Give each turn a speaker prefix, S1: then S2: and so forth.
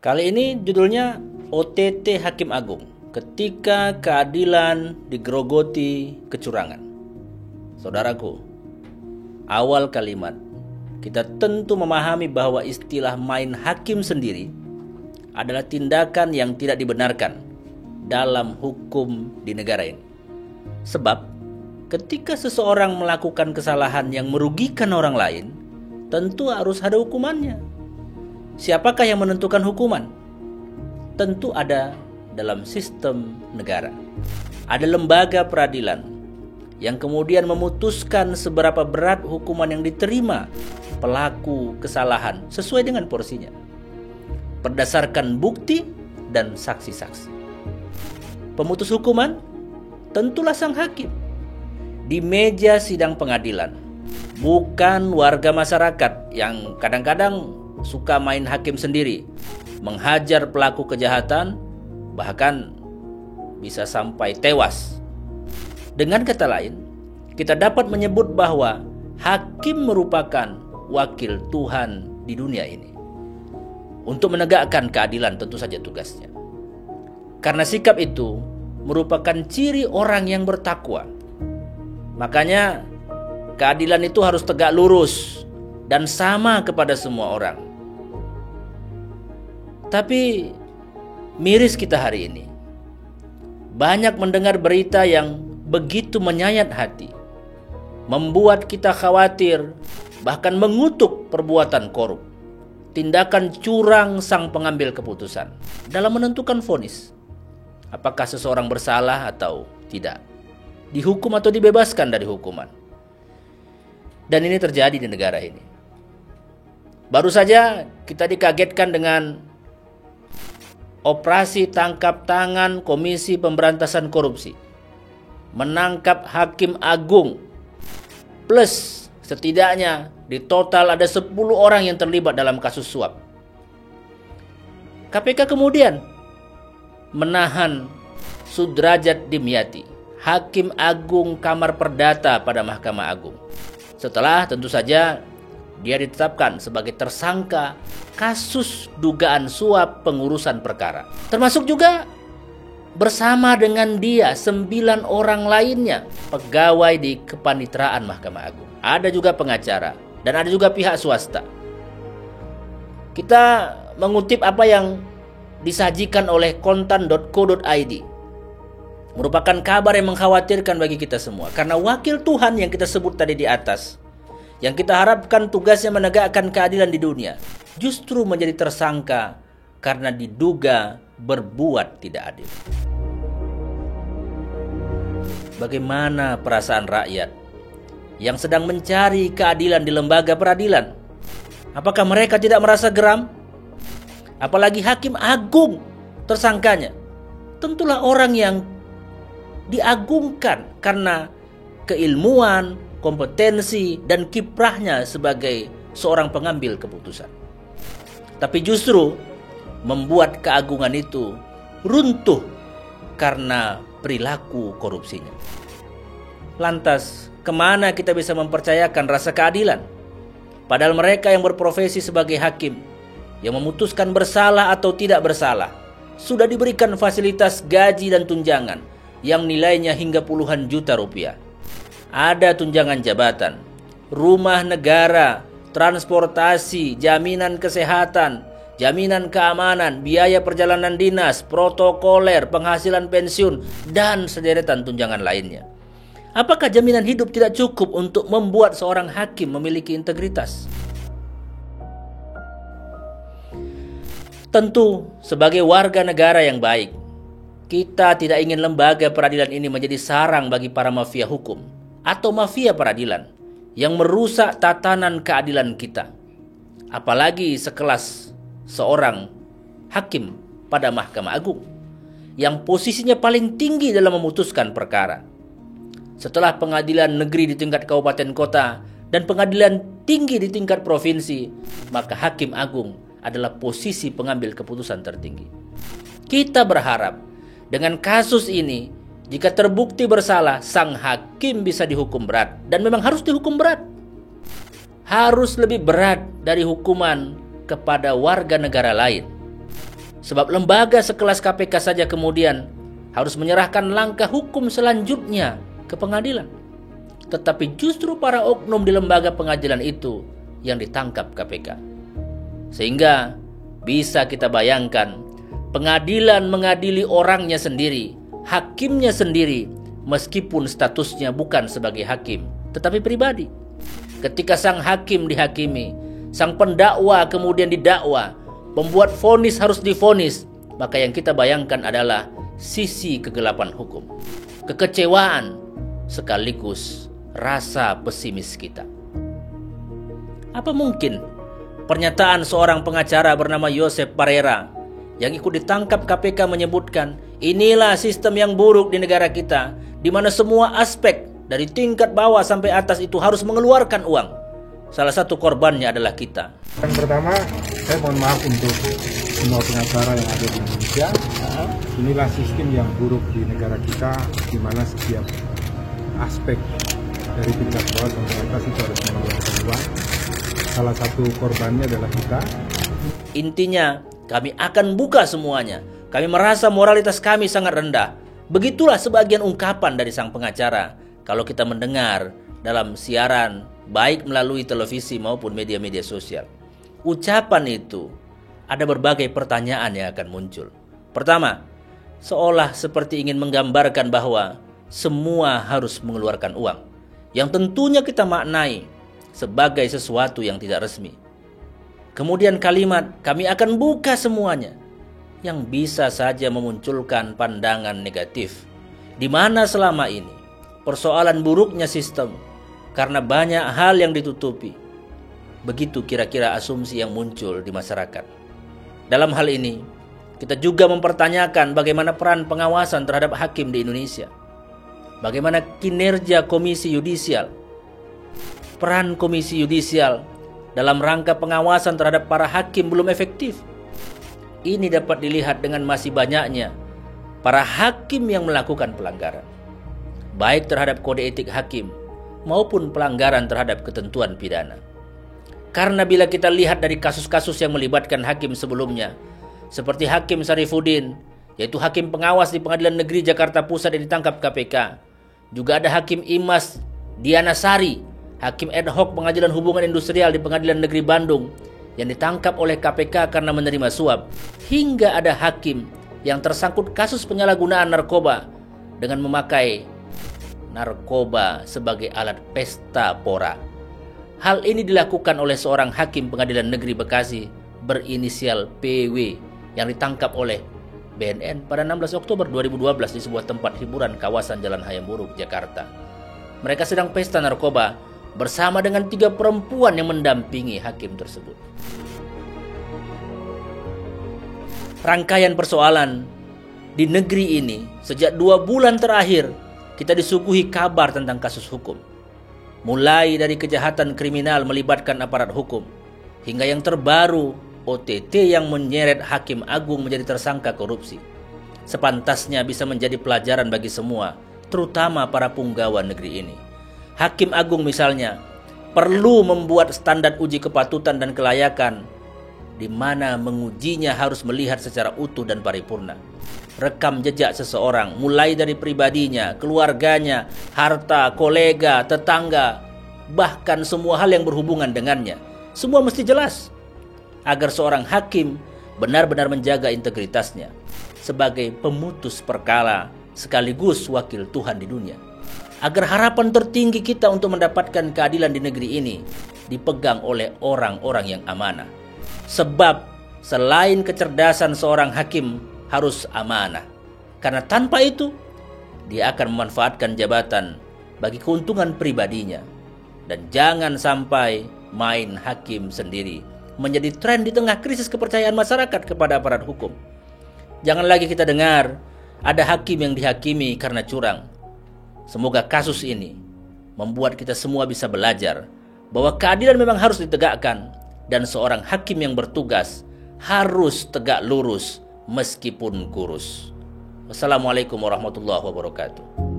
S1: Kali ini judulnya OTT Hakim Agung, ketika keadilan digerogoti kecurangan. Saudaraku, awal kalimat kita tentu memahami bahwa istilah main hakim sendiri adalah tindakan yang tidak dibenarkan dalam hukum di negara ini. Sebab ketika seseorang melakukan kesalahan yang merugikan orang lain, tentu harus ada hukumannya. Siapakah yang menentukan hukuman? Tentu ada dalam sistem negara. Ada lembaga peradilan yang kemudian memutuskan seberapa berat hukuman yang diterima pelaku kesalahan sesuai dengan porsinya, berdasarkan bukti dan saksi-saksi. Pemutus hukuman tentulah sang hakim di meja sidang pengadilan, bukan warga masyarakat yang kadang-kadang suka main hakim sendiri, menghajar pelaku kejahatan, bahkan bisa sampai tewas. Dengan kata lain, kita dapat menyebut bahwa hakim merupakan wakil Tuhan di dunia ini. Untuk menegakkan keadilan tentu saja tugasnya. Karena sikap itu merupakan ciri orang yang bertakwa. Makanya keadilan itu harus tegak lurus dan sama kepada semua orang. Tapi miris kita hari ini, banyak mendengar berita yang begitu menyayat hati, membuat kita khawatir, bahkan mengutuk perbuatan korup, tindakan curang sang pengambil keputusan dalam menentukan vonis, apakah seseorang bersalah atau tidak, dihukum atau dibebaskan dari hukuman. Dan ini terjadi di negara ini. Baru saja kita dikagetkan dengan operasi tangkap tangan Komisi Pemberantasan Korupsi, menangkap Hakim Agung, plus setidaknya di total ada 10 orang yang terlibat dalam kasus suap. KPK kemudian menahan Sudrajat Dimyati, Hakim Agung Kamar Perdata pada Mahkamah Agung, setelah tentu saja dia ditetapkan sebagai tersangka kasus dugaan suap pengurusan perkara. Termasuk juga bersama dengan dia 9 orang lainnya pegawai di kepanitraan Mahkamah Agung. Ada juga pengacara dan ada juga pihak swasta. Kita mengutip apa yang disajikan oleh kontan.co.id. Merupakan kabar yang mengkhawatirkan bagi kita semua. Karena wakil Tuhan yang kita sebut tadi di atas, yang kita harapkan tugasnya menegakkan keadilan di dunia, justru menjadi tersangka karena diduga berbuat tidak adil. Bagaimana perasaan rakyat yang sedang mencari keadilan di lembaga peradilan? Apakah mereka tidak merasa geram? Apalagi Hakim Agung tersangkanya. Tentulah orang yang diagungkan karena keilmuan, kompetensi, dan kiprahnya sebagai seorang pengambil keputusan. Tapi justru membuat keagungan itu runtuh karena perilaku korupsinya. Lantas, kemana kita bisa mempercayakan rasa keadilan? Padahal mereka yang berprofesi sebagai hakim, yang memutuskan bersalah atau tidak bersalah, sudah diberikan fasilitas gaji dan tunjangan yang nilainya hingga puluhan juta rupiah. Ada tunjangan jabatan, rumah negara, transportasi, jaminan kesehatan, jaminan keamanan, biaya perjalanan dinas, protokoler, penghasilan pensiun, dan sederetan tunjangan lainnya. Apakah jaminan hidup tidak cukup untuk membuat seorang hakim memiliki integritas? Tentu, sebagai warga negara yang baik, kita tidak ingin lembaga peradilan ini menjadi sarang bagi para mafia hukum atau mafia peradilan yang merusak tatanan keadilan kita. Apalagi sekelas seorang hakim pada Mahkamah Agung yang posisinya paling tinggi dalam memutuskan perkara. Setelah pengadilan negeri di tingkat kabupaten kota dan pengadilan tinggi di tingkat provinsi, maka Hakim Agung adalah posisi pengambil keputusan tertinggi. Kita berharap dengan kasus ini, jika terbukti bersalah, sang hakim bisa dihukum berat. Dan memang harus dihukum berat. Harus lebih berat dari hukuman kepada warga negara lain. Sebab lembaga sekelas KPK saja kemudian harus menyerahkan langkah hukum selanjutnya ke pengadilan. Tetapi justru para oknum di lembaga pengadilan itu yang ditangkap KPK. Sehingga bisa kita bayangkan, pengadilan mengadili orangnya sendiri, hakimnya sendiri, meskipun statusnya bukan sebagai hakim, tetapi pribadi. Ketika sang hakim dihakimi, sang pendakwa kemudian didakwa, pembuat vonis harus divonis, maka yang kita bayangkan adalah sisi kegelapan hukum, kekecewaan, sekaligus rasa pesimis kita. Apa mungkin pernyataan seorang pengacara bernama Joseph Parera yang ikut ditangkap KPK menyebutkan, inilah sistem yang buruk di negara kita, di mana semua aspek dari tingkat bawah sampai atas itu harus mengeluarkan uang. Salah satu korbannya adalah kita.
S2: Yang pertama, saya mohon maaf untuk semua pengacara yang ada di Indonesia. Inilah sistem yang buruk di negara kita, di mana setiap aspek dari tingkat bawah sampai atas itu harus mengeluarkan uang. Salah satu korbannya adalah kita.
S1: Intinya, kami akan buka semuanya. Kami merasa moralitas kami sangat rendah. Begitulah sebagian ungkapan dari sang pengacara kalau kita mendengar dalam siaran, baik melalui televisi maupun media-media sosial. Ucapan itu ada berbagai pertanyaan yang akan muncul. Pertama, seolah seperti ingin menggambarkan bahwa semua harus mengeluarkan uang, yang tentunya kita maknai sebagai sesuatu yang tidak resmi. Kemudian kalimat, kami akan buka semuanya, yang bisa saja memunculkan pandangan negatif, di mana selama ini persoalan buruknya sistem karena banyak hal yang ditutupi. Begitu kira-kira asumsi yang muncul di masyarakat. Dalam hal ini, kita juga mempertanyakan bagaimana peran pengawasan terhadap hakim di Indonesia. Bagaimana kinerja Komisi Yudisial. Peran Komisi Yudisial dalam rangka pengawasan terhadap para hakim belum efektif. Ini dapat dilihat dengan masih banyaknya para hakim yang melakukan pelanggaran, baik terhadap kode etik hakim maupun pelanggaran terhadap ketentuan pidana. Karena bila kita lihat dari kasus-kasus yang melibatkan hakim sebelumnya, seperti Hakim Syarifuddin, yaitu hakim pengawas di Pengadilan Negeri Jakarta Pusat yang ditangkap KPK. Juga ada Hakim Imas Diana Sari, hakim ad hoc Pengadilan Hubungan Industrial di Pengadilan Negeri Bandung, yang ditangkap oleh KPK karena menerima suap. Hingga ada hakim yang tersangkut kasus penyalahgunaan narkoba dengan memakai narkoba sebagai alat pesta pora. Hal ini dilakukan oleh seorang hakim Pengadilan Negeri Bekasi berinisial PW yang ditangkap oleh BNN pada 16 Oktober 2012 di sebuah tempat hiburan kawasan Jalan Hayam Buruk, Jakarta. Mereka sedang pesta narkoba bersama dengan 3 perempuan yang mendampingi hakim tersebut. Rangkaian persoalan di negeri ini sejak 2 bulan terakhir kita disuguhi kabar tentang kasus hukum. Mulai dari kejahatan kriminal melibatkan aparat hukum, hingga yang terbaru OTT yang menyeret Hakim Agung menjadi tersangka korupsi. Sepantasnya bisa menjadi pelajaran bagi semua, terutama para punggawa negeri ini. Hakim Agung misalnya perlu membuat standar uji kepatutan dan kelayakan, di mana mengujinya harus melihat secara utuh dan paripurna. Rekam jejak seseorang, mulai dari pribadinya, keluarganya, harta, kolega, tetangga, bahkan semua hal yang berhubungan dengannya. Semua mesti jelas, agar seorang hakim benar-benar menjaga integritasnya sebagai pemutus perkara sekaligus wakil Tuhan di dunia. Agar harapan tertinggi kita untuk mendapatkan keadilan di negeri ini dipegang oleh orang-orang yang amanah. Sebab selain kecerdasan seorang hakim harus amanah. Karena tanpa itu dia akan memanfaatkan jabatan bagi keuntungan pribadinya. Dan jangan sampai main hakim sendiri menjadi tren di tengah krisis kepercayaan masyarakat kepada aparat hukum. Jangan lagi kita dengar ada hakim yang dihakimi karena curang. Semoga kasus ini membuat kita semua bisa belajar bahwa keadilan memang harus ditegakkan, dan seorang hakim yang bertugas harus tegak lurus meskipun kurus. Wassalamualaikum warahmatullahi wabarakatuh.